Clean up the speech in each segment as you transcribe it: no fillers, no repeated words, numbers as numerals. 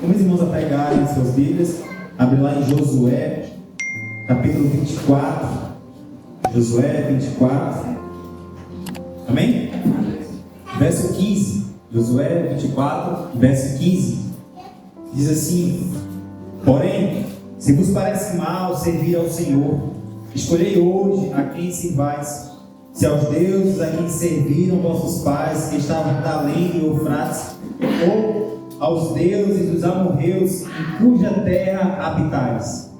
Vamos, irmãos, a pegarem suas Bíblias, abre lá em Josué, capítulo 24. Josué 24. Amém? Verso 15. Josué 24, verso 15. Diz assim: porém, se vos parece mal servir ao Senhor, escolhei hoje a quem servais. Se aos deuses a quem serviram vossos pais, que estavam além do Eufrates, ou aos deuses dos amorreus, em cuja terra habitais.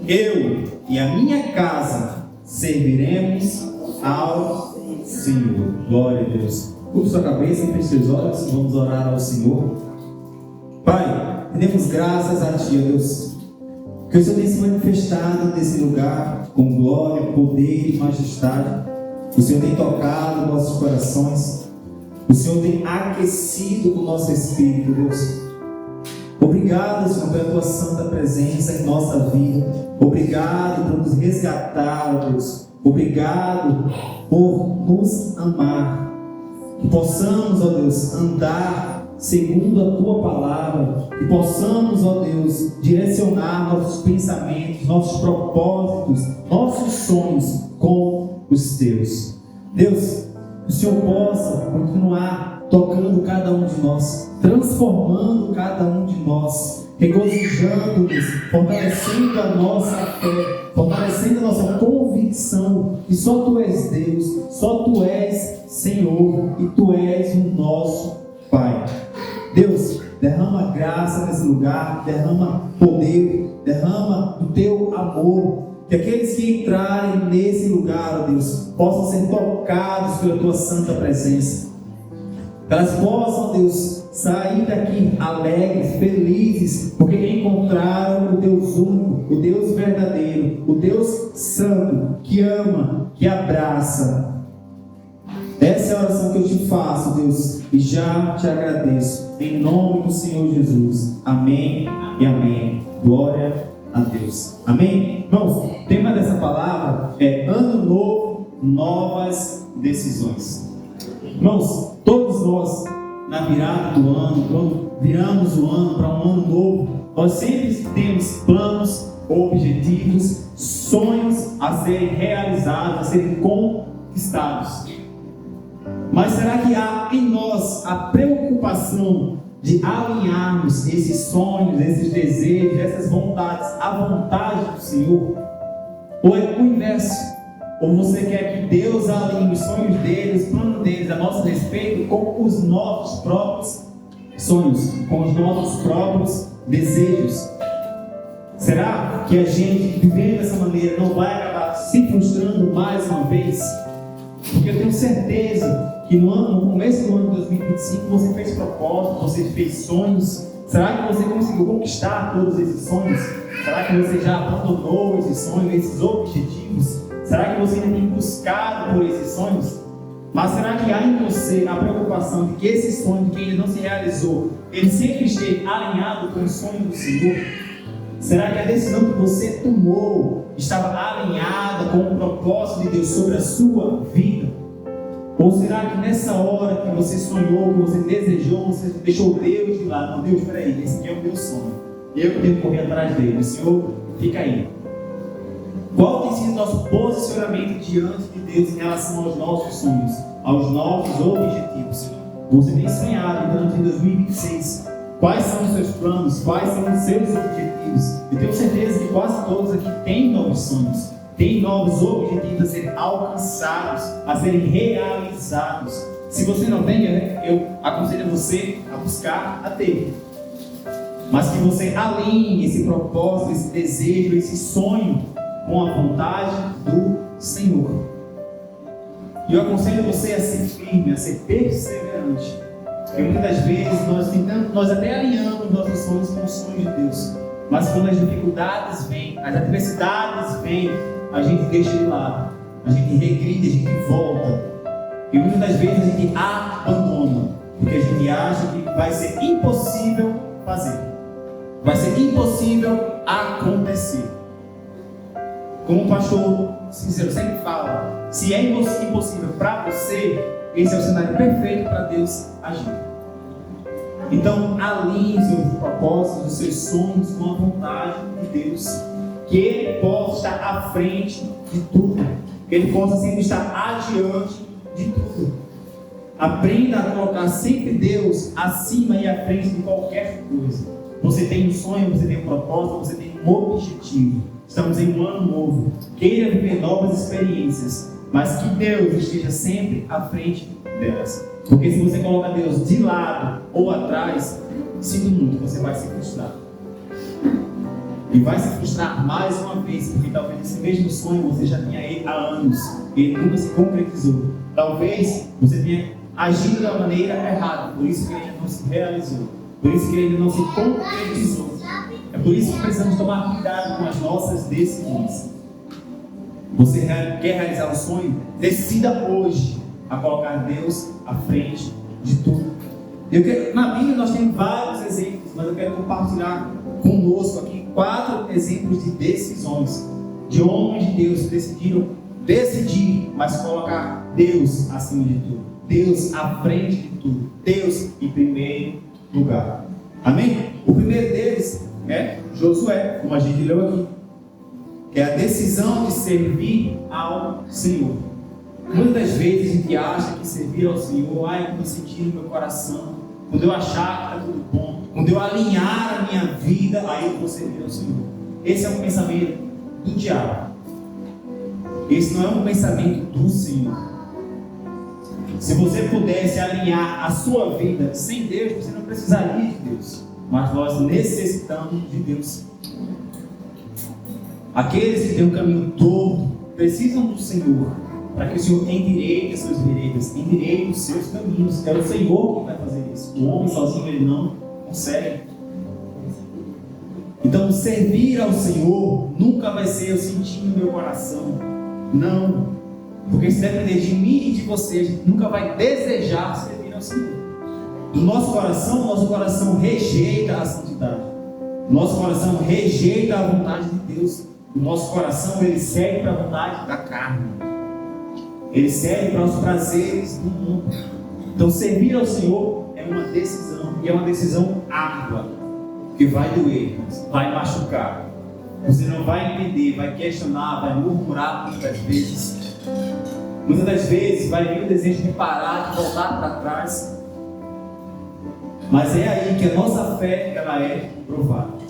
Eu e a minha casa serviremos ao Senhor. Glória a Deus. Curva sua cabeça e feche seus olhos. Vamos orar ao Senhor. Pai, rendemos graças a Ti, ó Deus, que o Senhor tem se manifestado nesse lugar com glória, poder e majestade. O Senhor tem tocado nossos corações. O Senhor tem aquecido o nosso espírito, Deus. Obrigado, Senhor, pela Tua santa presença em nossa vida. Obrigado por nos resgatar, Deus. Obrigado por nos amar. Que possamos, ó Deus, andar segundo a Tua palavra. Que possamos, ó Deus, direcionar nossos pensamentos, nossos propósitos, nossos sonhos com os Teus. Deus, que o Senhor possa continuar tocando cada um de nós, transformando cada um de nós, regozijando-nos, fortalecendo a nossa fé, fortalecendo a nossa convicção que só Tu és Deus, só Tu és Senhor e Tu és o nosso Pai. Deus, derrama graça nesse lugar, derrama poder, derrama o Teu amor. Que aqueles que entrarem nesse lugar, ó Deus, possam ser tocados pela Tua santa presença. Que elas possam, ó Deus, sair daqui alegres, felizes, porque encontraram o Deus único, o Deus verdadeiro, o Deus santo, que ama, que abraça. Essa é a oração que eu te faço, Deus, e já te agradeço, em nome do Senhor Jesus. Amém e amém. Glória a Deus. Amém? Irmãos, o tema dessa palavra é Ano Novo, Novas Decisões. Irmãos, todos nós, na virada do ano, quando viramos o ano para um ano novo, nós sempre temos planos, objetivos, sonhos a serem realizados, a serem conquistados. Mas será que há em nós a preocupação de alinharmos esses sonhos, esses desejos, essas vontades à vontade do Senhor? Ou é o inverso? Ou você quer que Deus alinhe os sonhos deles, os planos deles a nosso respeito com os nossos próprios sonhos, com os nossos próprios desejos? Será que a gente, vivendo dessa maneira, não vai acabar se frustrando mais uma vez? Porque eu tenho certeza que no começo do ano de 2025 você fez propósitos, você fez sonhos. Será que você conseguiu conquistar todos esses sonhos? Será que você já abandonou esses sonhos, esses objetivos? Será que você ainda tem buscado por esses sonhos? Mas será que há em você a preocupação de que esse sonho que ainda não se realizou, ele sempre esteve alinhado com o sonho do Senhor? Será que a decisão que você tomou estava alinhada com o propósito de Deus sobre a sua vida? Ou será que nessa hora que você sonhou, que você desejou, você deixou Deus de lado? Não, Deus, peraí, esse aqui é o meu sonho. Eu que tenho que correr atrás dele. O Senhor, fica aí. Qual tem sido o nosso posicionamento diante de Deus em relação aos nossos sonhos, aos nossos objetivos? Você tem sonhado durante 2026? Quais são os seus planos? Quais são os seus objetivos? Eu tenho certeza que quase todos aqui têm novos sonhos, têm novos objetivos a serem alcançados, a serem realizados. Se você não tem, eu aconselho você a buscar a ter. Mas que você alinhe esse propósito, esse desejo, esse sonho com a vontade do Senhor. E eu aconselho você a ser firme, a ser perseverante. Porque muitas das vezes nós até alinhamos nossos sonhos com os sonhos de Deus. Mas quando as dificuldades vêm, as adversidades vêm, a gente deixa de lado. A gente regride, a gente volta. E muitas das vezes a gente abandona. Porque a gente acha que vai ser impossível fazer. Vai ser impossível acontecer. Como o pastor Cícero sempre fala, se é impossível para você, esse é o cenário perfeito para Deus agir. Então, alinhe seus seus sonhos com a vontade de Deus. Que Ele possa estar à frente de tudo. Que Ele possa sempre estar adiante de tudo. Aprenda a colocar sempre Deus acima e à frente de qualquer coisa. Você tem um sonho, você tem um propósito, você tem um objetivo. Estamos em um ano novo. Queira viver novas experiências, mas que Deus esteja sempre à frente delas. Porque se você coloca Deus de lado ou atrás, sinto muito, você vai se frustrar. E vai se frustrar mais uma vez, porque talvez esse mesmo sonho você já tinha ele há anos e ele nunca se concretizou. Talvez você tenha agido da maneira errada, por isso que ele ainda não se realizou, por isso que ele ainda não se concretizou. É por isso que precisamos tomar cuidado com as nossas decisões. Você quer realizar um sonho? Decida hoje a colocar Deus à frente de tudo. Na Bíblia nós temos vários exemplos, mas eu quero compartilhar conosco aqui 4 exemplos de decisões de homens de Deus que decidiram decidir, mas colocar Deus acima de tudo, Deus à frente de tudo, Deus em primeiro lugar. Amém? O primeiro deles é Josué, como a gente leu aqui, que é a decisão de servir ao Senhor. Muitas vezes a gente acha que servir ao Senhor, quando eu sentir no meu coração, quando eu achar que está tudo bom, quando eu alinhar a minha vida, aí eu vou servir ao Senhor. Esse é um pensamento do diabo. Esse não é um pensamento do Senhor. Se você pudesse alinhar a sua vida sem Deus, você não precisaria de Deus. Mas nós necessitamos de Deus. Aqueles que têm um caminho torto precisam do Senhor, para que o Senhor endireite as suas veredas, endireite os seus caminhos. É o Senhor que vai fazer isso. O homem sozinho ele não consegue. Então, servir ao Senhor nunca vai ser eu sentir no meu coração. Não. Porque se depender de mim e de você, a gente nunca vai desejar servir ao Senhor. Do nosso coração rejeita a santidade. Nosso coração rejeita a vontade de Deus. O nosso coração ele serve para a vontade da carne. Ele serve para os prazeres do mundo. Então servir ao Senhor é uma decisão. E é uma decisão árdua. Que vai doer, vai machucar. Você não vai entender, vai questionar, vai murmurar muitas vezes. Muitas das vezes vai vir o desejo de parar, de voltar para trás. Mas é aí que a nossa fé ela é provada.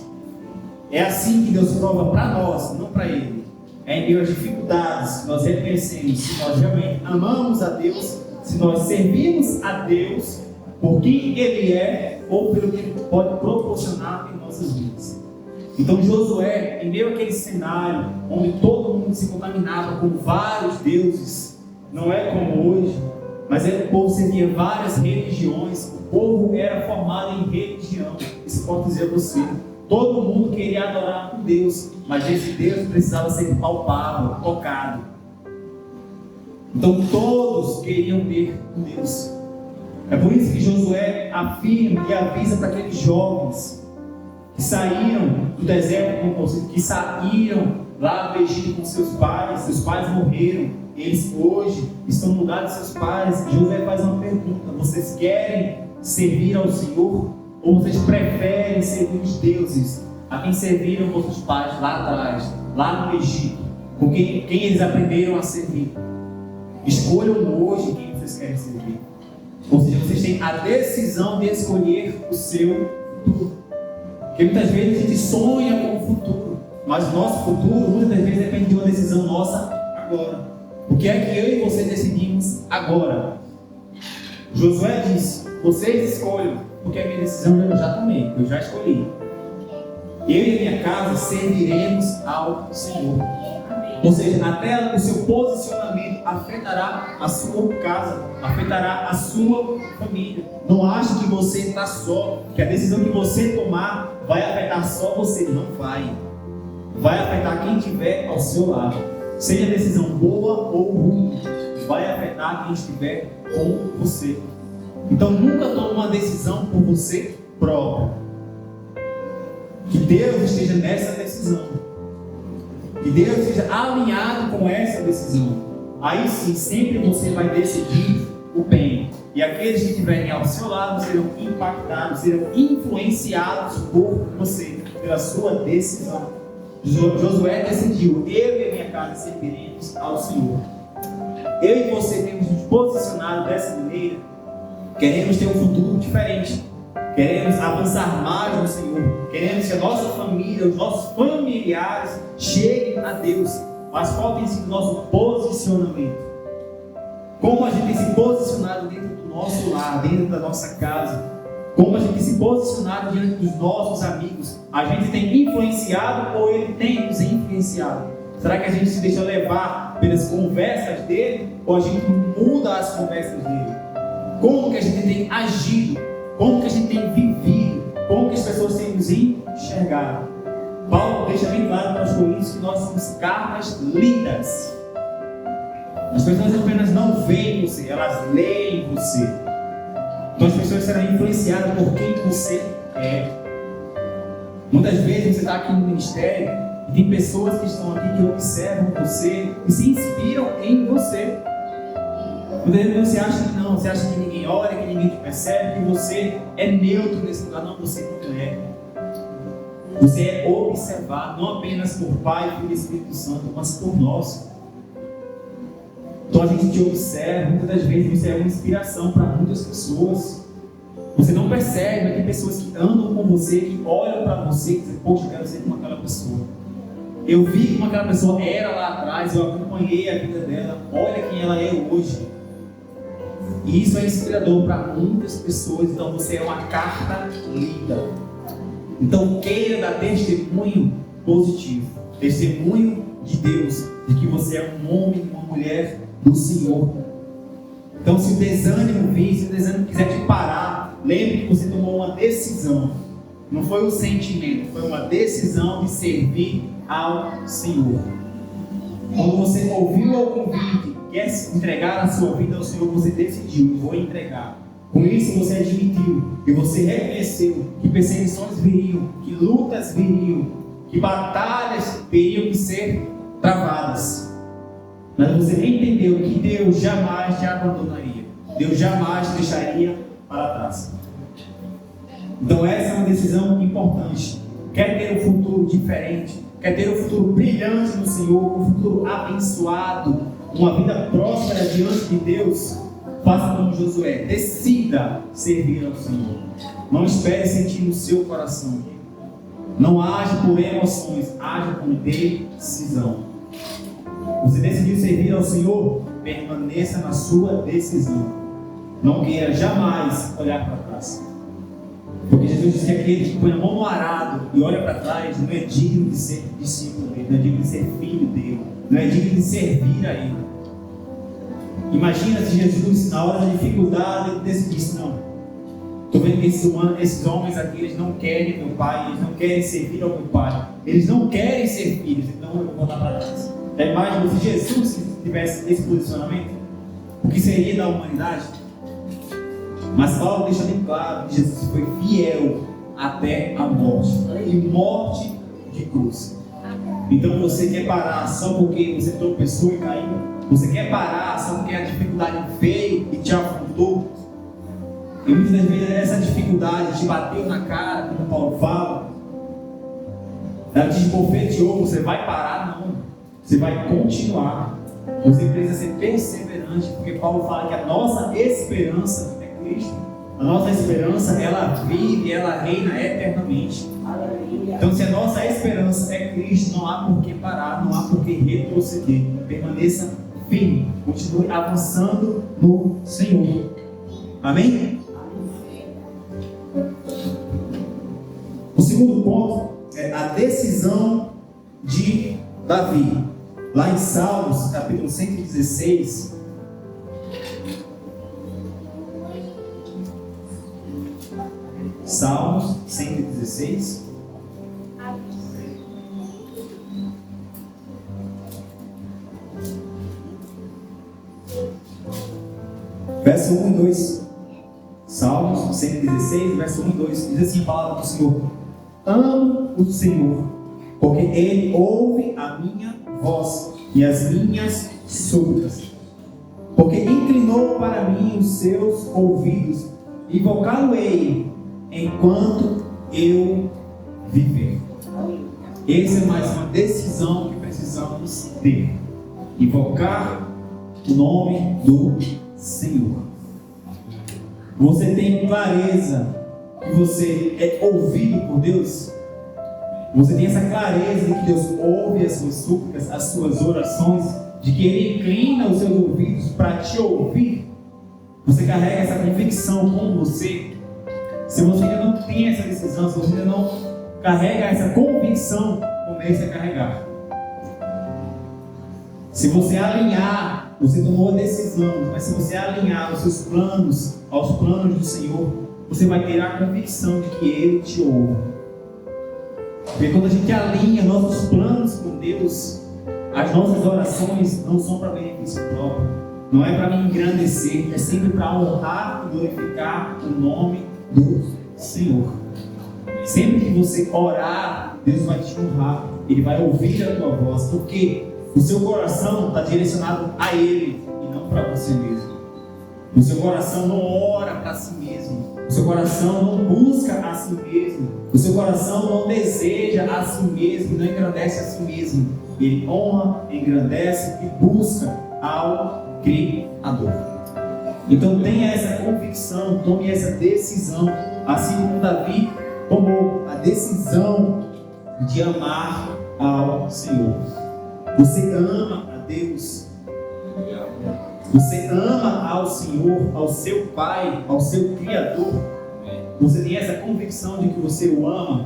É assim que Deus prova para nós, não para Ele. É em meio às dificuldades que nós reconhecemos se nós realmente amamos a Deus, se nós servimos a Deus por quem Ele é ou pelo que Ele pode proporcionar em nossas vidas. Então Josué, em meio àquele cenário onde todo mundo se contaminava com vários deuses, não é como hoje, mas o povo servia várias religiões, o povo era formado em religião. Isso pode dizer a você. Todo mundo queria adorar um Deus, mas esse Deus precisava ser palpável, tocado. Então todos queriam ter um Deus. É por isso que Josué afirma e avisa para aqueles jovens que saíram do deserto, que saíram lá do Egito com seus pais morreram, eles hoje estão no lugar de seus pais. Josué faz uma pergunta: vocês querem servir ao Senhor? Ou vocês preferem servir os deuses a quem serviram vossos pais lá atrás, lá no Egito, com quem eles aprenderam a servir? Escolham hoje quem vocês querem servir. Ou seja, vocês têm a decisão de escolher o seu futuro. Porque muitas vezes a gente sonha com o futuro, mas o nosso futuro muitas vezes depende de uma decisão nossa agora. O que é que eu e você decidimos agora? Josué disse: vocês escolham. Porque a minha decisão eu já tomei, eu já escolhi. Eu e a minha casa serviremos ao Senhor. Ou seja, até o seu posicionamento afetará a sua casa, afetará a sua família. Não ache que você está só, que a decisão que você tomar vai afetar só você. Não vai. Vai afetar quem estiver ao seu lado. Seja decisão boa ou ruim, vai afetar quem estiver com você. Então nunca tome uma decisão por você próprio. Que Deus esteja nessa decisão. Que Deus esteja alinhado com essa decisão. Aí sim, sempre você vai decidir o bem. E aqueles que estiverem ao seu lado serão impactados, serão influenciados por você, pela sua decisão. Josué decidiu: eu e a minha casa serviremos ao Senhor. Eu e você temos nos posicionado dessa maneira. Queremos ter um futuro diferente. Queremos avançar mais no Senhor. Queremos que a nossa família, os nossos familiares cheguem a Deus. Mas qual tem sido o nosso posicionamento? Como a gente tem se posicionado dentro do nosso lar, dentro da nossa casa? Como a gente tem se posicionado diante dos nossos amigos? A gente tem influenciado ou ele tem nos influenciado? Será que a gente se deixa levar pelas conversas dele ou a gente muda as conversas dele? Como que a gente tem agido? Como que a gente tem vivido? Como que as pessoas têm nos enxergado? Paulo deixa bem claro para os coríntios que nós somos cartas lidas. As pessoas apenas não veem você, elas leem você. Então as pessoas serão influenciadas por quem você é. Muitas vezes você está aqui no ministério e tem pessoas que estão aqui que observam você e se inspiram em você. Muitas vezes você acha que não, você acha que ninguém olha, que ninguém te percebe, que você é neutro nesse lugar. Não, você não é. Você é observado não apenas por Pai, Filho e Espírito Santo, mas por nós. Então a gente te observa, muitas das vezes você é uma inspiração para muitas pessoas. Você não percebe, mas tem pessoas que andam com você, que olham para você e dizem: poxa, eu quero ser como aquela pessoa. Eu vi como aquela pessoa era lá atrás, eu acompanhei a vida dela, olha quem ela é hoje. E isso é inspirador para muitas pessoas. Então você é uma carta lida. Então queira dar testemunho positivo, testemunho de Deus, de que você é um homem e uma mulher do Senhor. Então se o desânimo vir, se o desânimo quiser te parar, lembre que você tomou uma decisão. Não foi um sentimento, foi uma decisão de servir ao Senhor. Quando você ouviu o convite, quer entregar a sua vida ao Senhor, você decidiu: vou entregar. Com isso você admitiu e você reconheceu que perseguições viriam, que lutas viriam, que batalhas teriam que ser travadas. Mas você entendeu que Deus jamais te abandonaria, Deus jamais te deixaria para trás. Então essa é uma decisão importante. Quer ter um futuro diferente, quer ter um futuro brilhante no Senhor, um futuro abençoado, uma vida próspera diante de Deus? Faça como Josué, decida servir ao Senhor. Não espere sentir no seu coração. Não age por emoções, age com decisão. Você decidiu servir ao Senhor? Permaneça na sua decisão. Não queira jamais olhar para trás. Porque Jesus disse que aquele que põe a mão no arado e olha para trás não é digno de ser discípulo dele, não é digno de ser filho dele, não é digno de servir a ele. Imagina se Jesus, na hora da dificuldade, ele decidisse: não, estou vendo que esses homens aqui, eles não querem meu Pai, eles não querem servir ao meu Pai, eles não querem ser filhos, então eu vou voltar para trás. Já imagina se Jesus tivesse esse posicionamento? O que seria da humanidade? Mas Paulo deixa bem claro que Jesus foi fiel até a morte, e morte de cruz. Então você quer parar só porque você tropeçou e caiu? Você quer parar só porque a dificuldade veio e te afundou? E muitas das vezes essa dificuldade te bateu na cara, como Paulo fala. Ela te esbofeteou. Você vai parar? Não. Você vai continuar. Você precisa ser perseverante, porque Paulo fala que a nossa esperança é Cristo. A nossa esperança, ela vive, ela reina eternamente. Então, se a nossa esperança é Cristo, não há por que parar, não há por que retroceder. Permaneça firme, continue avançando no Senhor. Amém? O segundo ponto é a decisão de Davi. Lá em Salmos, capítulo 116. Salmos 116. Verso 1 e 2. Salmos 116, verso 1 e 2. Diz assim a palavra do Senhor: amo o Senhor, porque Ele ouve a minha voz e as minhas súplicas. porque inclinou para mim os seus ouvidos, invocá-lo-ei enquanto eu viver. Essa é mais uma decisão que precisamos ter: invocar o nome do Senhor. Você tem clareza que você é ouvido por Deus? Você tem essa clareza de que Deus ouve as suas súplicas, as suas orações, de que Ele inclina os seus ouvidos para te ouvir? Você carrega essa convicção com você? Se você ainda não tem essa decisão, se você ainda não carrega essa convicção, comece a carregar. Se você alinhar, você tomou a decisão, mas se você alinhar os seus planos aos planos do Senhor, você vai ter a convicção de que Ele te ouve. Porque quando a gente alinha nossos planos com Deus, as nossas orações não são para benefício próprio, não é para me engrandecer, é sempre para honrar e glorificar o nome do Senhor. Sempre que você orar, Deus vai te honrar, Ele vai ouvir a tua voz, porque o seu coração está direcionado a Ele e não para você mesmo. O seu coração não ora para si mesmo, o seu coração não busca a si mesmo, o seu coração não deseja a si mesmo, não engrandece a si mesmo. Ele honra, engrandece e busca ao Criador. Então tenha essa convicção, tome essa decisão, assim como Davi tomou a decisão de amar ao Senhor. Você ama a Deus, você ama ao Senhor, ao seu Pai, ao seu Criador. Você tem essa convicção de que você o ama.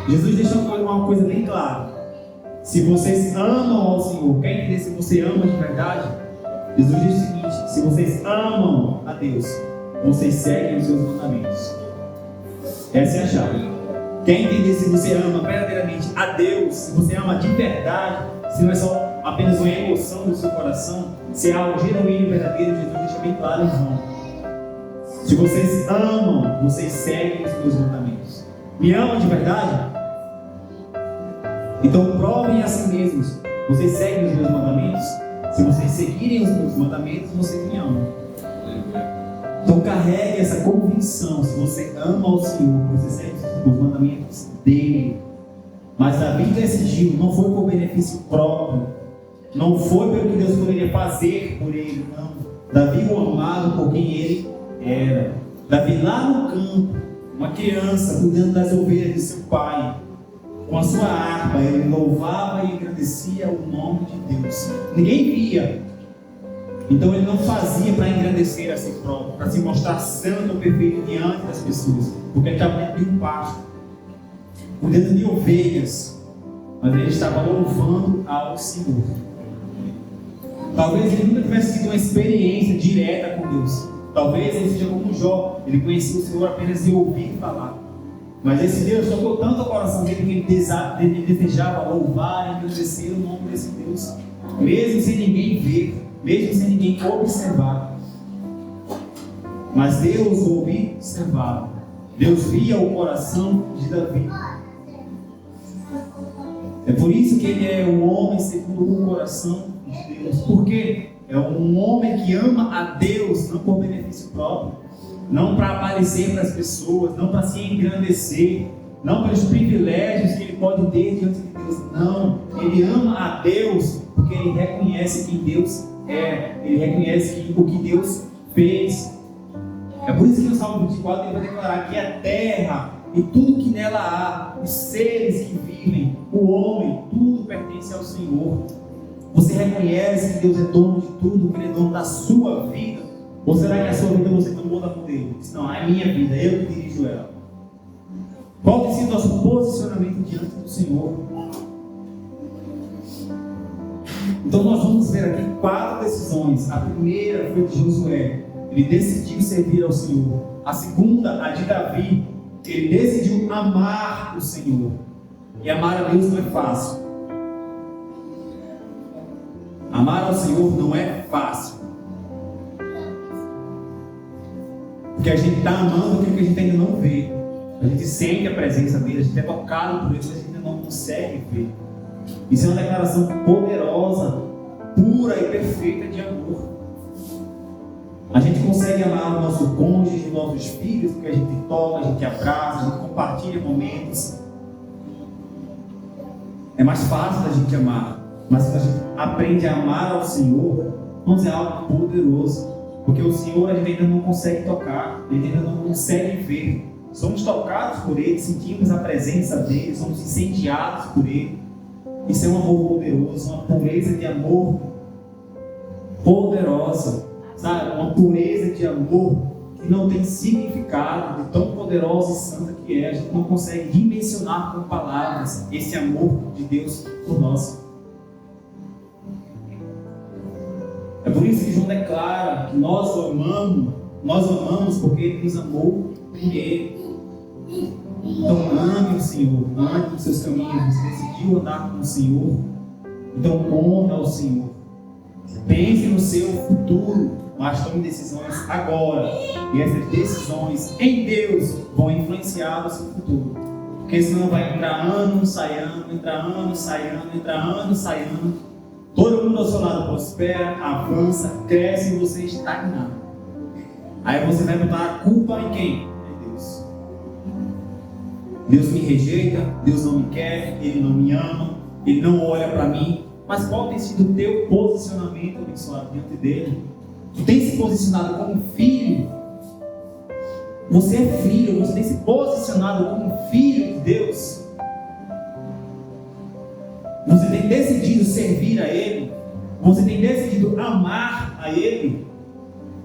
Jesus deixou uma coisa bem clara: se vocês amam ao Senhor, quer entender se você ama de verdade? Jesus diz o seguinte: se vocês amam a Deus, vocês seguem os seus mandamentos. Essa é a chave. Quer entender se você ama verdadeiramente a Deus, se você ama de verdade, se não é só apenas uma emoção do seu coração, se é algo genuíno e verdadeiro, Jesus deixa bem claro em João. Se vocês amam, vocês seguem os meus mandamentos. Me amam de verdade? Então provem a si mesmos. Vocês seguem os meus mandamentos? Se vocês seguirem os meus mandamentos, vocês me amam. Então carregue essa convicção. Se você ama ao Senhor, você segue os mandamentos dele. Mas Davi decidiu, não foi por benefício próprio, não foi pelo que Deus poderia fazer por ele, não. Davi o amava por quem ele era. Davi lá no campo, uma criança cuidando das ovelhas de seu pai, com a sua harpa, ele louvava e engrandecia o nome de Deus. Ninguém via, então ele não fazia para engrandecer a si próprio, para se mostrar santo ou perfeito diante das pessoas, porque ele estava dentro de um pasto, cuidando de ovelhas, mas ele estava louvando ao Senhor. Talvez ele nunca tivesse tido uma experiência direta com Deus. Talvez ele seja como Jó, ele conhecia o Senhor apenas de ouvir falar. Mas esse Deus tocou tanto o coração dele que ele desejava louvar e engrandecer o nome desse Deus, mesmo sem ninguém ver, mesmo sem ninguém observar. Mas Deus o observava. Deus via o coração de Davi. É por isso que ele é o homem segundo o coração de Deus. Por quê? É um homem que ama a Deus, não por benefício próprio, não para aparecer para as pessoas, não para se engrandecer, não pelos privilégios que ele pode ter diante de Deus. Não, ele ama a Deus porque ele reconhece quem Deus é, ele reconhece o que Deus fez. É por isso que no Salmo 24 ele vai declarar que a terra e tudo que nela há, os seres que vivem, o homem, tudo pertence ao Senhor. Você reconhece que Deus é dono de tudo, que Ele é dono da sua vida? Ou será que a sua vida você tomou da mão dele? Não, é a minha vida, eu que dirijo ela. Qual tem sido o nosso posicionamento diante do Senhor? Então nós vamos ver aqui 4 decisões. A primeira foi de Josué, ele decidiu servir ao Senhor. A segunda, a de Davi, ele decidiu amar o Senhor. E amar a Deus não é fácil. Amar ao Senhor não é fácil. Porque a gente está amando aquilo que a gente ainda não vê. A gente sente a presença dele, a gente é tocado por ele, mas a gente ainda não consegue ver. Isso é uma declaração poderosa pura e perfeita de amor. A gente consegue amar o nosso cônjuge, os nossos filhos, porque a gente toca, a gente abraça, a gente compartilha momentos. É mais fácil da gente amar. Mas quando a gente aprende a amar ao Senhor, vamos dizer, é algo poderoso. Porque o Senhor a gente ainda não consegue tocar, a gente ainda não consegue ver. Somos tocados por Ele, sentimos a presença dEle, somos incendiados por Ele. Isso é um amor poderoso, uma pureza de amor poderosa. Sabe? Uma pureza de amor que não tem significado, de tão poderosa e santa que é. A gente não consegue dimensionar com palavras esse amor de Deus por nós. É por isso que João declara que nós o amamos porque Ele nos amou primeiro. Então ame o Senhor, ame os seus caminhos. Você decidiu andar com o Senhor, então honra ao Senhor. Pense no seu futuro, mas tome decisões agora. E essas decisões em Deus vão influenciar o seu futuro. Porque senão vai entrar ano, sai ano, entrar ano, sai ano, entrar ano, sai ano. Todo mundo ao seu lado prospera, avança, cresce e você estagna. Aí você vai botar a culpa em quem? É Deus. Deus me rejeita, Deus não me quer, Ele não me ama, Ele não olha para mim. Mas qual tem sido o teu posicionamento, abençoado, diante dele? Tu tem se posicionado como filho? Você é filho, você tem se posicionado como filho de Deus? Você tem decidido servir a Ele? Você tem decidido amar a Ele?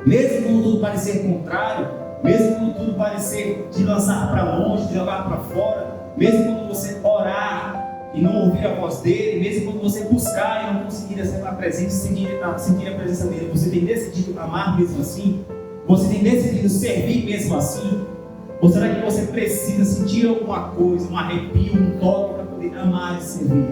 Mesmo quando tudo parecer contrário, mesmo quando tudo parecer te lançar para longe, te jogar para fora, mesmo quando você orar e não ouvir a voz dele, mesmo quando você buscar e não conseguir estar presente, sentir a presença dele, você tem decidido amar mesmo assim? Você tem decidido servir mesmo assim? Ou será que você precisa sentir alguma coisa, um arrepio, um toque para poder amar e servir?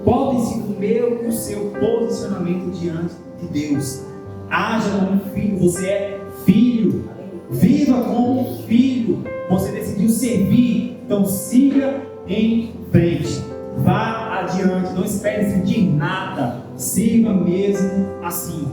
Qual tem sido o meu e o seu posicionamento diante de Deus? Haja como um filho, você é filho. Viva como um filho. Você decidiu servir, então siga em frente. Vá adiante, não espere sentir nada. Siga mesmo assim.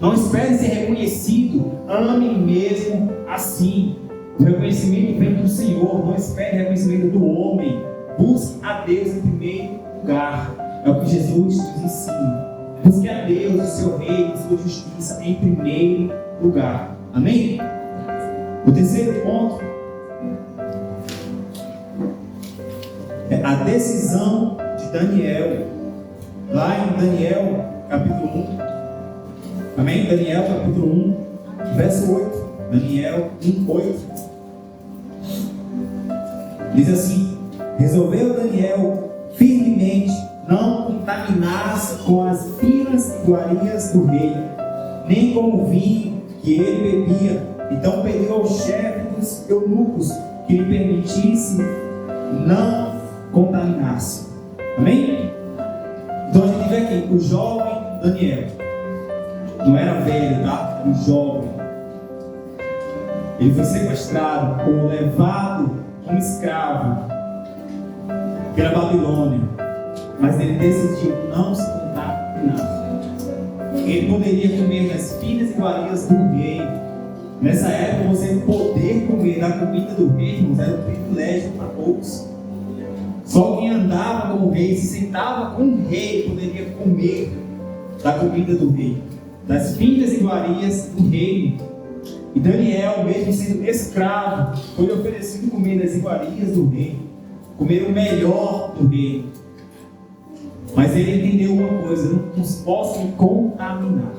Não espere ser reconhecido. Ame mesmo assim. O reconhecimento vem do Senhor. Não espere reconhecimento do homem. Busque a Deus em primeiro lugar. É o que Jesus nos ensina. Busque a Deus, o seu reino, a sua justiça em primeiro lugar. Amém? O terceiro ponto é a decisão de Daniel. Lá em Daniel, capítulo 1. Amém? Daniel, capítulo 1, verso 8. Daniel 1, 8. Diz assim: resolveu Daniel firmemente não contaminar-se com as finas iguarias do rei, nem com o vinho que ele bebia. Então pediu ao chefe dos eunucos que lhe permitisse não contaminar-se. Amém? Então a gente vê aqui o jovem Daniel. Não era velho, tá? Era um jovem. Ele foi sequestrado ou levado como escravo pela Babilônia. Mas ele decidiu não se contaminar. Ele poderia comer das finas iguarias do rei. Nessa época, você poder comer da comida do rei, irmãos, era um privilégio para poucos. Só quem andava com o rei, se sentava com o rei, poderia comer da comida do rei, das finas iguarias do reino. E Daniel, mesmo sendo escravo, foi oferecido comer das iguarias do rei, comer o melhor do rei. Mas ele entendeu uma coisa: eu não posso me contaminar.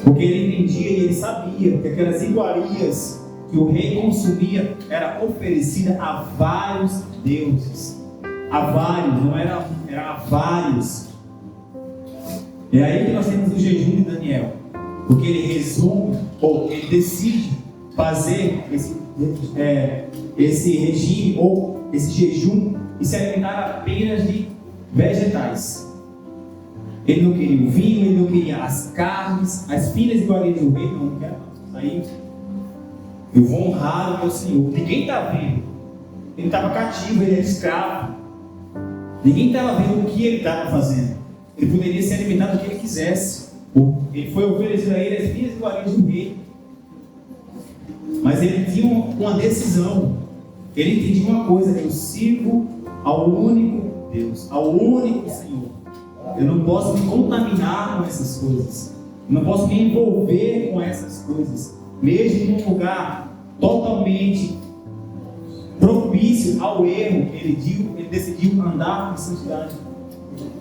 Porque ele entendia e ele sabia que aquelas iguarias que o rei consumia era oferecida a vários deuses. A vários, não era um, era a vários. É aí que nós temos o jejum de Daniel. Porque ele resume, ou ele decide fazer esse regime, ou esse jejum, e se alimentar apenas de vegetais. Ele não queria o vinho, ele não queria as carnes, as finas iguarias do rei. Não quero não. Aí eu vou honrar o meu Senhor. Ninguém está vendo. Ele estava cativo, ele era escravo. Ninguém estava vendo o que ele estava fazendo. Ele poderia se alimentar do que ele quisesse. Ele foi oferecido a ele as minhas iguarias do rei. Mas ele tinha uma decisão. Ele entendia uma coisa: eu sirvo ao único Deus, ao único Senhor. Eu não posso me contaminar com essas coisas. Eu não posso me envolver com essas coisas. Mesmo num lugar totalmente propício ao erro, ele decidiu andar com santidade.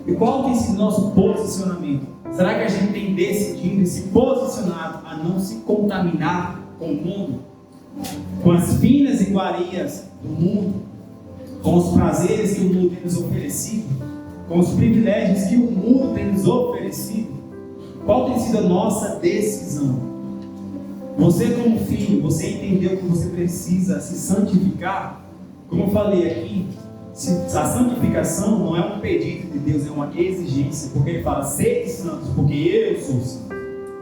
E qual tem sido o nosso posicionamento? Será que a gente tem decidido e se posicionado a não se contaminar com o mundo? Com as finas iguarias do mundo? Com os prazeres que o mundo tem nos oferecido? Com os privilégios que o mundo tem nos oferecido? Qual tem sido a nossa decisão? Você como filho, você entendeu que você precisa se santificar? Como eu falei aqui, a santificação não é um pedido de Deus, é uma exigência. Porque Ele fala, sede santos, porque eu sou santo.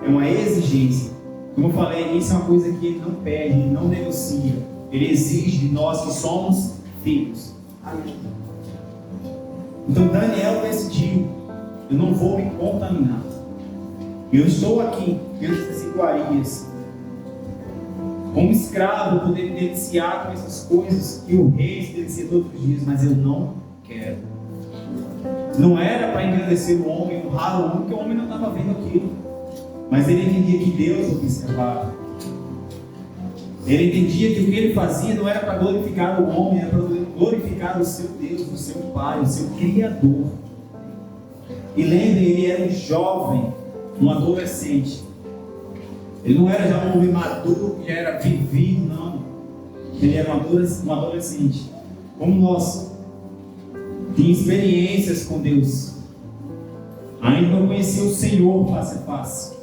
É uma exigência. Como eu falei, isso é uma coisa que Ele não pede, Ele não negocia. Ele exige de nós que somos filhos. Amém. Então Daniel decidiu, eu não vou me contaminar. Eu estou aqui, diante das iguarias, como escravo, poder me deliciar com essas coisas que o rei se delicia todos os dias, mas eu não quero. Não era para engrandecer o homem, honrar o homem, porque o homem não estava vendo aquilo. Mas ele entendia que Deus observava. Ele entendia que o que ele fazia não era para glorificar o homem, era para glorificar o seu Deus, o seu Pai, o seu Criador. E lembrem, ele era um jovem, um adolescente. Ele não era já um homem maduro, que já era vivido, não. Ele era um adolescente. Como nós. Tinha experiências com Deus. Ainda não conhecia o Senhor face a face.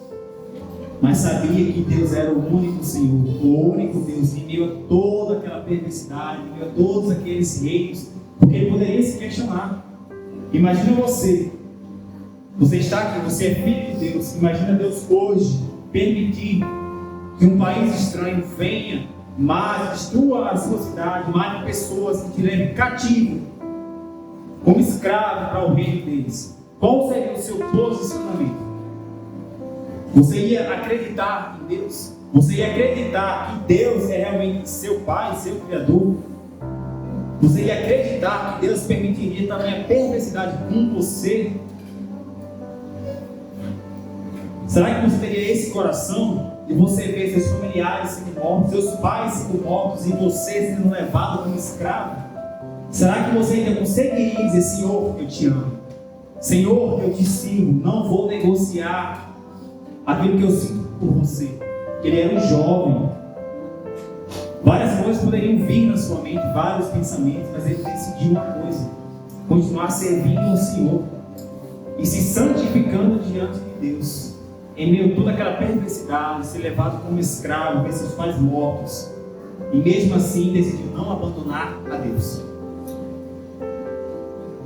Mas sabia que Deus era o único Senhor, o único Deus, em meio a toda aquela perversidade, em meio a todos aqueles reinos. Porque ele poderia se questionar. Imagina você. Você está aqui, você é filho de Deus. Imagina Deus hoje permitir que um país estranho venha, mas destrua a sua cidade, mate pessoas, que te leve cativo, como escravo para o reino deles. Qual seria o seu posicionamento? Você ia acreditar em Deus? Você ia acreditar que Deus é realmente seu Pai, seu Criador? Você ia acreditar que Deus permitiria também a perversidade com você? Será que você teria esse coração de você ver seus familiares sendo mortos, seus pais sendo mortos e você sendo levado como escravo? Será que você ainda conseguiria dizer, Senhor, eu te amo, Senhor, eu te sirvo, não vou negociar aquilo que eu sinto por você? Ele era um jovem. Várias coisas poderiam vir na sua mente, vários pensamentos, mas ele decidiu uma coisa: continuar servindo ao Senhor e se santificando diante de Deus. Em meio a toda aquela perversidade, ser levado como escravo, ver seus pais mortos, e mesmo assim decidiu não abandonar a Deus.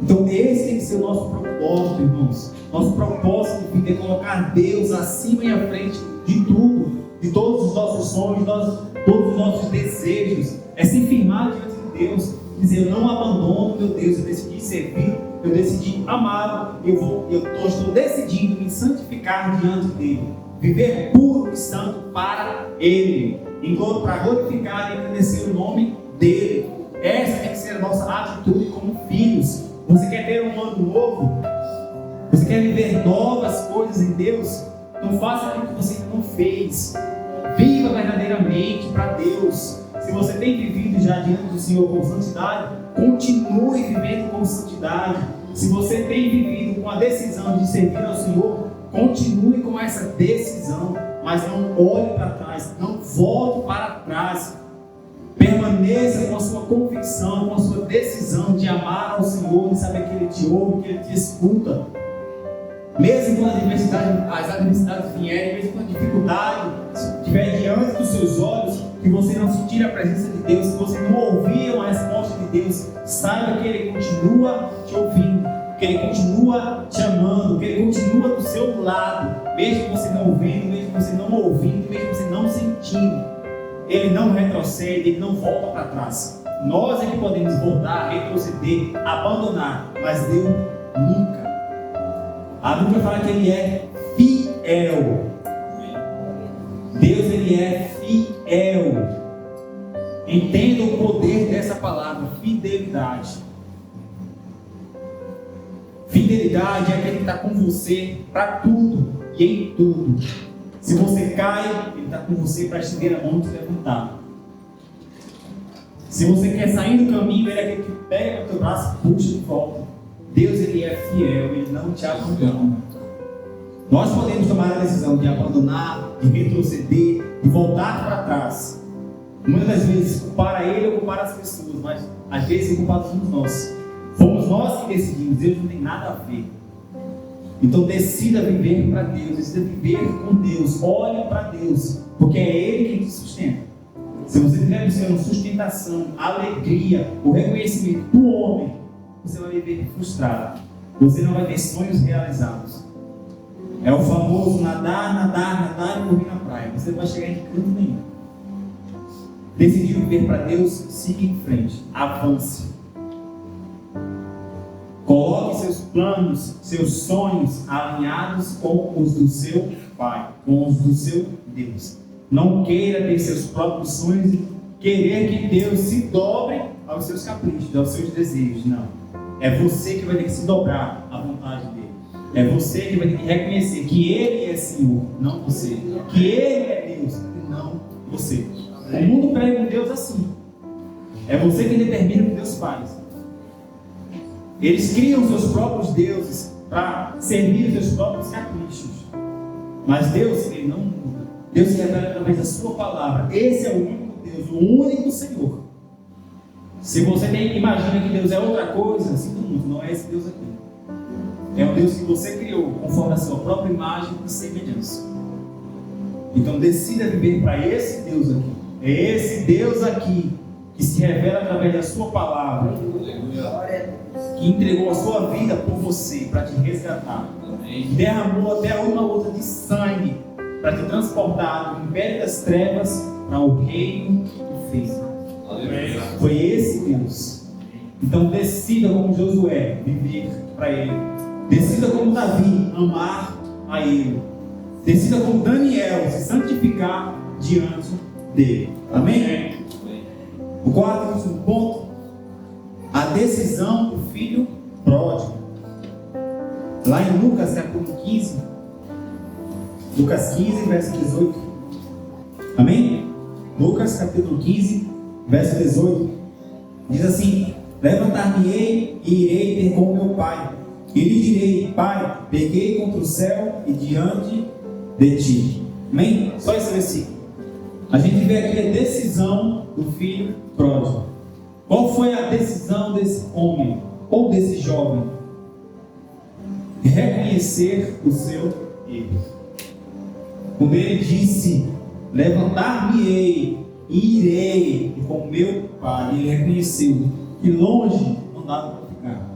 Então esse tem que ser o nosso propósito, irmãos. Nosso propósito de vida é colocar Deus acima e à frente de tudo, de todos os nossos sonhos, todos os nossos desejos. É se firmar diante de Deus, dizer, eu não abandono meu Deus, eu decidi servir, eu decidi amá-lo, eu estou decidindo me santificar diante dele, viver puro e santo para ele, para glorificar e engrandecer o nome dele. Essa tem que ser a nossa atitude como filhos. Você quer ter um ano novo? Você quer viver novas coisas em Deus? Então faça aquilo que você ainda não fez. Viva verdadeiramente para Deus. Se você tem vivido já diante do Senhor com santidade, continue vivendo com santidade. Se você tem vivido com a decisão de servir ao Senhor, continue com essa decisão, mas não olhe para trás, não volte para trás. Permaneça com a sua convicção, com a sua decisão de amar ao Senhor, de saber que Ele te ouve, que Ele te escuta. Mesmo quando as adversidades vierem, mesmo quando a dificuldade estiver diante dos seus olhos, que você não sentir a presença de Deus, que você não ouvir uma resposta de Deus, saiba que Ele continua te ouvindo, que Ele continua te amando, que Ele continua do seu lado, mesmo você não ouvindo, mesmo você não ouvindo, mesmo você não sentindo. Ele não retrocede, Ele não volta para trás. Nós é que podemos voltar, retroceder, abandonar, mas Deus nunca. A Bíblia fala que Ele é fiel. Deus, Ele é fiel. Entenda o poder dessa palavra, fidelidade. Fidelidade é aquele que está com você para tudo e em tudo. Se você cai, Ele está com você para estender a mão e te levantar. Se você quer sair do caminho, Ele é aquele que pega o teu braço e puxa de volta. Deus, Ele é fiel, Ele não te abandona. Nós podemos tomar a decisão de abandonar, de retroceder, de voltar para trás. Muitas das vezes culpar a Ele ou culpar as pessoas, mas às vezes o culpado somos nós. Fomos nós que decidimos, Deus não tem nada a ver. Então decida viver para Deus, decida viver com Deus, olhe para Deus, porque é Ele quem te sustenta. Se você tiver buscando sustentação, alegria, o reconhecimento do homem, você vai viver frustrado. Você não vai ter sonhos realizados. É o famoso nadar e morrer na praia. Você não vai chegar em canto nenhum. Decidiu viver para Deus, siga em frente, avance. Coloque seus planos, seus sonhos alinhados com os do seu Pai, com os do seu Deus. Não queira ter seus próprios sonhos e querer que Deus se dobre aos seus caprichos, aos seus desejos. Não. É você que vai ter que se dobrar à vontade dele. É você que vai ter que reconhecer que Ele é Senhor, não você. Que Ele é Deus e não você. O mundo pega um Deus assim. É você quem determina o que Deus faz. Eles criam seus próprios deuses para servir os seus próprios caprichos. Mas Deus, Ele não muda. Deus se revela através da sua palavra. Esse é o único Deus, o único Senhor. Se você imagina que Deus é outra coisa, sinto muito, não é esse Deus aqui. É um Deus que você criou conforme a sua própria imagem e semelhança. Então decida viver para esse Deus aqui. É esse Deus aqui que se revela através da sua palavra, que entregou a sua vida por você para te resgatar, que derramou até uma gota de sangue para te transportar do império das trevas para o reino que fez. Foi esse Deus. Então decida como Josué viver para Ele. Decida como Davi amar a Ele. Decida como Daniel se santificar diante dele. Amém? O quarto e último ponto, a decisão do filho pródigo. Lá em Lucas capítulo 15, Lucas 15, verso 18. Amém? Lucas capítulo 15, verso 18. Diz assim: levantar-me-ei e irei ter com meu pai. E lhe direi: Pai, pequei contra o céu e diante de ti. Amém? Só esse versículo. A gente vê aqui a decisão do filho pródigo. Qual foi a decisão desse homem ou desse jovem? Reconhecer o seu erro. Quando ele disse: levantar-me-ei e irei com meu pai, ele reconheceu que longe não dava para ficar.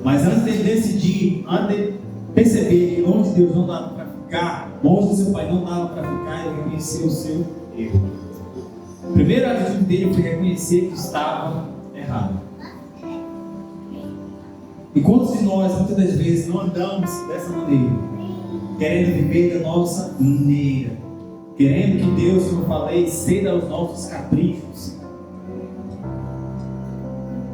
Mas antes de decidir, antes de perceber que longe de Deus não dava para ficar, longe do seu pai não dava para ficar, ele reconheceu o seu erro. A primeira atitude dele foi reconhecer que estava errado. E quantos de nós, muitas das vezes, não andamos dessa maneira, querendo viver da nossa maneira, querendo que Deus, como eu falei, ceda aos nossos caprichos.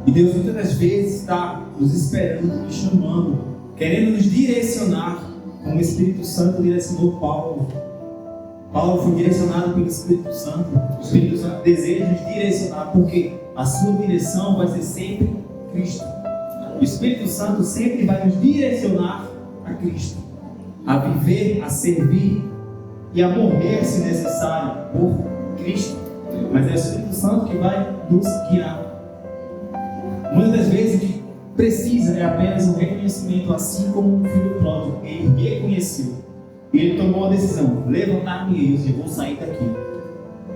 E Deus muitas das vezes está nos esperando, nos chamando, querendo nos direcionar, como o Espírito Santo direcionou Paulo. Paulo foi direcionado pelo Espírito Santo. O Espírito Santo deseja nos direcionar, porque a sua direção vai ser sempre Cristo. O Espírito Santo sempre vai nos direcionar a Cristo, a viver, a servir e a morrer, se necessário, por Cristo. Mas é o Espírito Santo que vai nos guiar. Muitas das vezes o que precisa é apenas um reconhecimento, assim como um filho pródigo. Ele reconheceu. Ele tomou a decisão: levantar-me, eu vou sair daqui.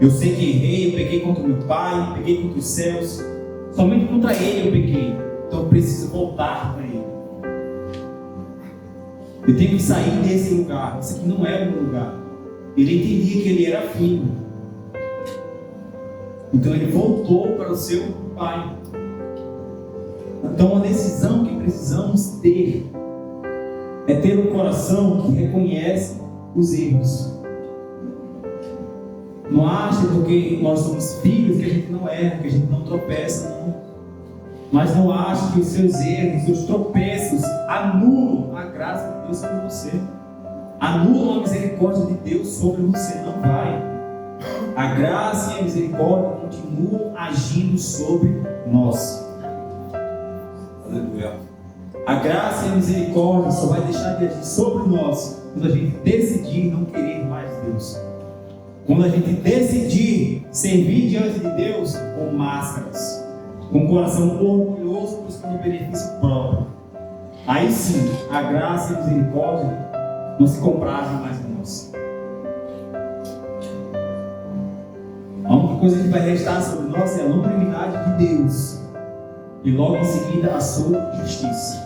Eu sei que errei, eu pequei contra o meu pai, pequei contra os céus. Somente contra ele eu pequei. Então eu preciso voltar para ele. Eu tenho que sair desse lugar. Isso aqui não é o meu lugar. Ele entendia que ele era filho. Então ele voltou para o seu pai. Então a decisão que precisamos ter é ter um coração que reconhece os erros. Não acha porque nós somos filhos que a gente não erra, que a gente não tropeça, não. Mas não acha que os seus erros, os seus tropeços anulam a graça de Deus sobre você. Anulam a misericórdia de Deus sobre você. Não vai. A graça e a misericórdia continuam agindo sobre nós. Aleluia. A graça e a misericórdia só vai deixar de agir sobre nós quando a gente decidir não querer mais Deus. Quando a gente decidir servir diante de Deus com máscaras, com um coração orgulhoso buscando benefício próprio. Aí sim, a graça e a misericórdia não se comprazem mais em nós. A única coisa que vai restar sobre nós é a longanimidade de Deus e logo em seguida a sua justiça.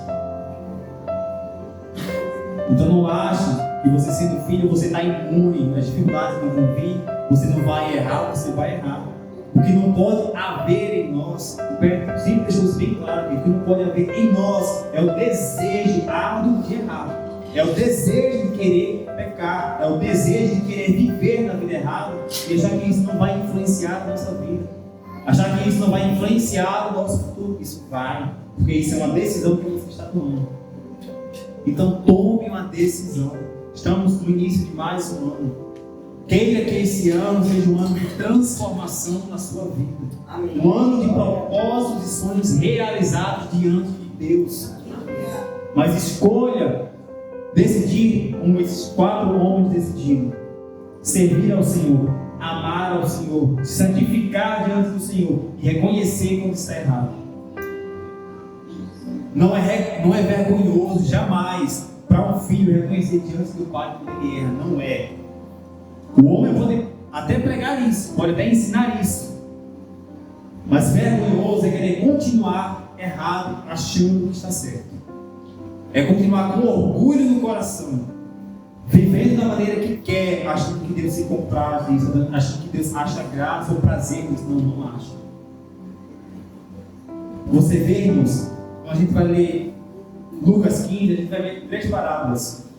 Então não ache que você sendo filho, você está imune, as dificuldades não vão vir, você não vai errar, você vai errar. O que não pode haver em nós, o sempre deixou isso bem claro aqui, o que não pode haver em nós é o desejo árduo de errar. É o desejo de querer pecar, é o desejo de querer viver na vida errada e achar que isso não vai influenciar a nossa vida. Achar que isso não vai influenciar o nosso futuro. Isso vai, porque isso é uma decisão que você está tomando. Então tome uma decisão. Estamos no início de mais um ano. Queira que esse ano seja um ano de transformação na sua vida. Amém. Um ano de propósitos e sonhos realizados diante de Deus. Mas escolha decidir, como esses 4 homens decidiram, servir ao Senhor, amar ao Senhor, se santificar diante do Senhor e reconhecer quando está errado. Não é vergonhoso jamais para um filho reconhecer diante do pai quando ele erra. Não é. O homem pode até pregar isso, pode até ensinar isso, mas vergonhoso é querer continuar errado achando que está certo. É continuar com orgulho no coração, vivendo da maneira que quer, achando que Deus se compraz disso, achando que Deus acha graça ou prazer nisso. Não acha. Você vê, irmãos, a gente vai ler Lucas 15, a gente vai ver 3 parábolas.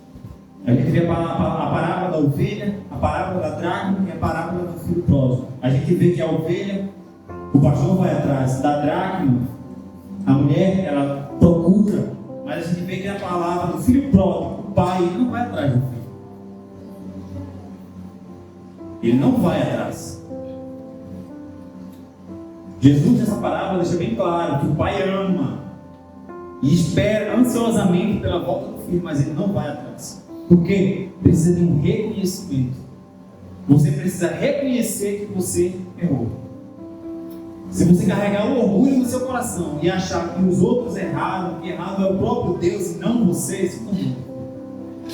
A gente vê a parábola da ovelha, a parábola da dracma e a parábola do filho pródigo. A gente vê que a ovelha, o pastor vai atrás, da dracma, a mulher, ela procura, mas a gente vê que a palavra do filho pródigo, o pai, ele não vai atrás do filho. Ele não vai atrás. Jesus, nessa parábola, deixa bem claro que o pai ama e espera ansiosamente pela volta do filho, mas ele não vai atrás. Porque precisa de um reconhecimento. Você precisa reconhecer que você errou. Se você carregar o orgulho no seu coração e achar que os outros erraram, que errado é o próprio Deus e não você, isso não é.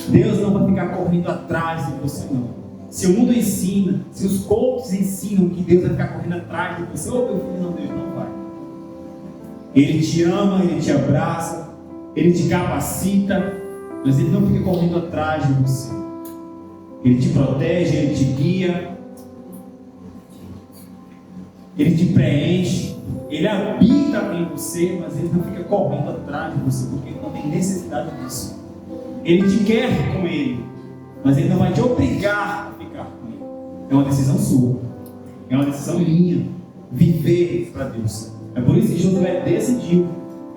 Deus não vai ficar correndo atrás de você, não. Se o mundo ensina, se os coaches ensinam que Deus vai ficar correndo atrás de você, ô meu filho, não, Deus não vai. Ele te ama, Ele te abraça, Ele te capacita, mas Ele não fica correndo atrás de você. Ele te protege, Ele te guia, Ele te preenche, Ele habita em você, mas Ele não fica correndo atrás de você, porque Ele não tem necessidade disso. Ele te quer com Ele, mas Ele não vai te obrigar a ficar com Ele. É uma decisão sua, é uma decisão minha, viver para Deus. É por isso que Josué decidiu: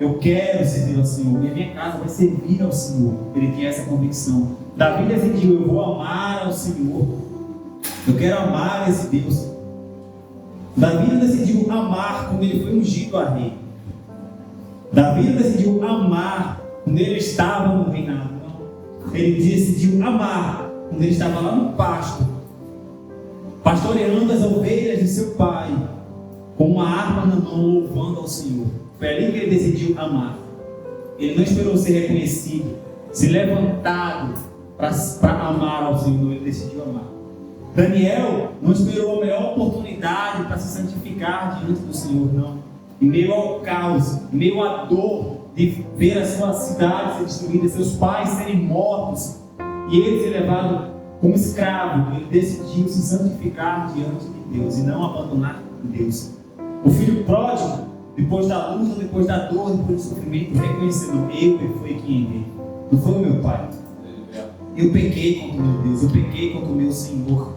eu quero servir ao Senhor, e a minha casa vai servir ao Senhor. Ele tinha essa convicção. Davi decidiu: eu vou amar ao Senhor, eu quero amar esse Deus. Davi decidiu amar quando ele foi ungido a rei. Davi decidiu amar quando ele estava no reinado. Ele decidiu amar quando ele estava lá no pasto, pastoreando as ovelhas de seu pai, com uma harpa na mão, louvando ao Senhor. Foi ali que ele decidiu amar. Ele não esperou ser reconhecido, ser levantado para amar ao Senhor. Ele decidiu amar. Daniel não esperou a melhor oportunidade para se santificar diante do Senhor, não. Em meio ao caos, em meio à dor de ver a sua cidade ser destruída, seus pais serem mortos e ele ser levado como escravo, ele decidiu se santificar diante de Deus e não abandonar Deus. O filho pródigo, depois da luta, depois da dor, depois do sofrimento, reconheceu: eu foi quem errei. Não foi o meu pai. Eu pequei contra o meu Deus, eu pequei contra o meu Senhor.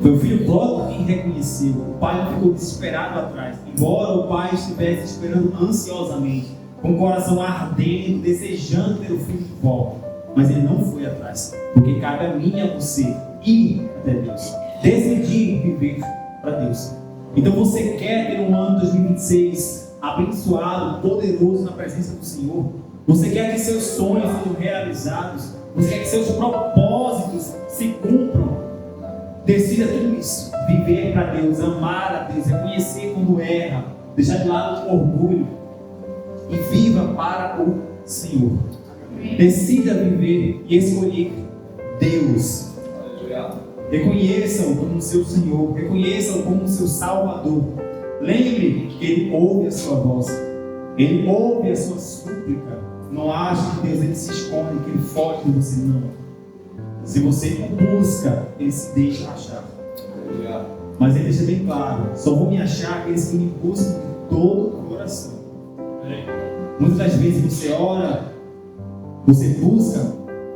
Foi o filho pródigo quem reconheceu. O pai não ficou desesperado atrás. Embora o pai estivesse esperando ansiosamente, com o coração ardendo, desejando ter o filho de volta. Mas ele não foi atrás. Porque cabe a mim e a você ir até Deus. Decidir viver para Deus. Então você quer ter um ano 2026 abençoado, poderoso na presença do Senhor? Você quer que seus sonhos sejam realizados? Você quer que seus propósitos se cumpram? Decida tudo isso. Viver para Deus, amar a Deus, reconhecer quando erra, deixar de lado o orgulho e viva para o Senhor. Decida viver e escolher Deus. Reconheça-o como seu Senhor, reconheça-o como seu Salvador. Lembre que Ele ouve a sua voz, Ele ouve a sua súplica. Não ache que Deus ele se esconde, que Ele foge de você, não. Se você busca, Ele se deixa achar. Mas Ele deixa bem claro: só vão me achar aqueles que me buscam de todo o coração. Muitas das vezes você ora, você busca,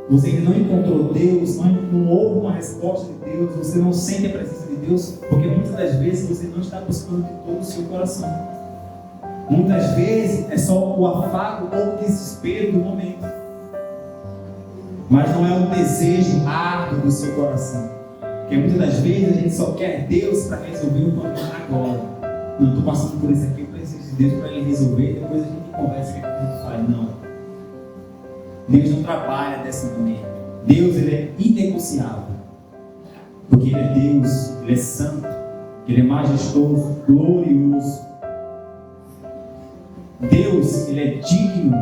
você ainda não encontrou Deus, não houve uma resposta de Deus, você não sente a presença de Deus, porque muitas das vezes você não está buscando de todo o seu coração. Muitas vezes é só o afago ou o desespero do momento, mas não é um desejo árduo do seu coração. Porque muitas das vezes a gente só quer Deus para resolver o problema agora. Não estou passando por isso aqui, eu preciso de Deus para Ele resolver, depois a gente conversa o que a gente faz. Não. Deus não trabalha dessa maneira. Deus ele é inegociável. Porque Ele é Deus, Ele é santo, Ele é majestoso, glorioso. Deus, Ele é digno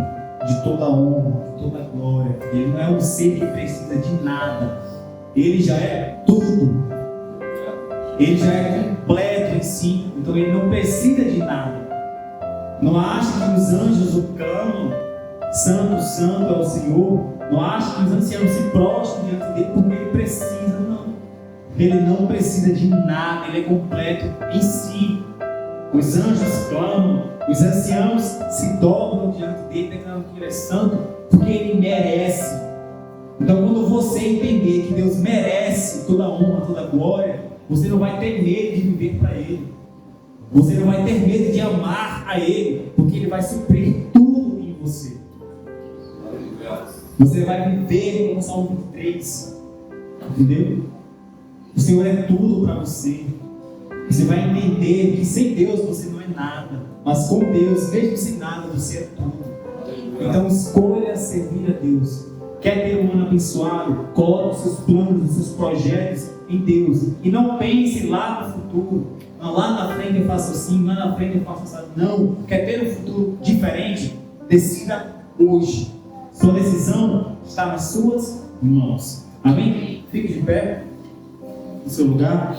de toda honra, de toda glória. Ele não é um ser que precisa de nada. Ele já é tudo. Ele já é completo em si. Então Ele não precisa de nada. Não acha que os anjos o clamam: Santo, Santo é o Senhor. Não acha que os anciãos se prostram diante dele porque Ele precisa, não. Ele não precisa de nada. Ele é completo em si. Os anjos clamam, os anciãos se dobram diante dele, declarando que Ele é santo, porque Ele merece. Então, quando você entender que Deus merece toda a honra, toda a glória, você não vai ter medo de viver para Ele. Você não vai ter medo de amar a Ele, porque Ele vai suprir tudo em você. Você vai viver como Salmo 23, entendeu? O Senhor é tudo para você. Você vai entender que sem Deus você não é nada, mas com Deus, mesmo sem nada, você é tudo. Então escolha servir a Deus. Quer ter um ano abençoado? Coloque os seus planos, os seus projetos em Deus. E não pense lá no futuro. Não, lá na frente eu faço assim, lá na frente eu faço assim. Não. Quer ter um futuro diferente? Decida hoje. Sua decisão está nas suas mãos. Amém? Fique de pé no seu lugar.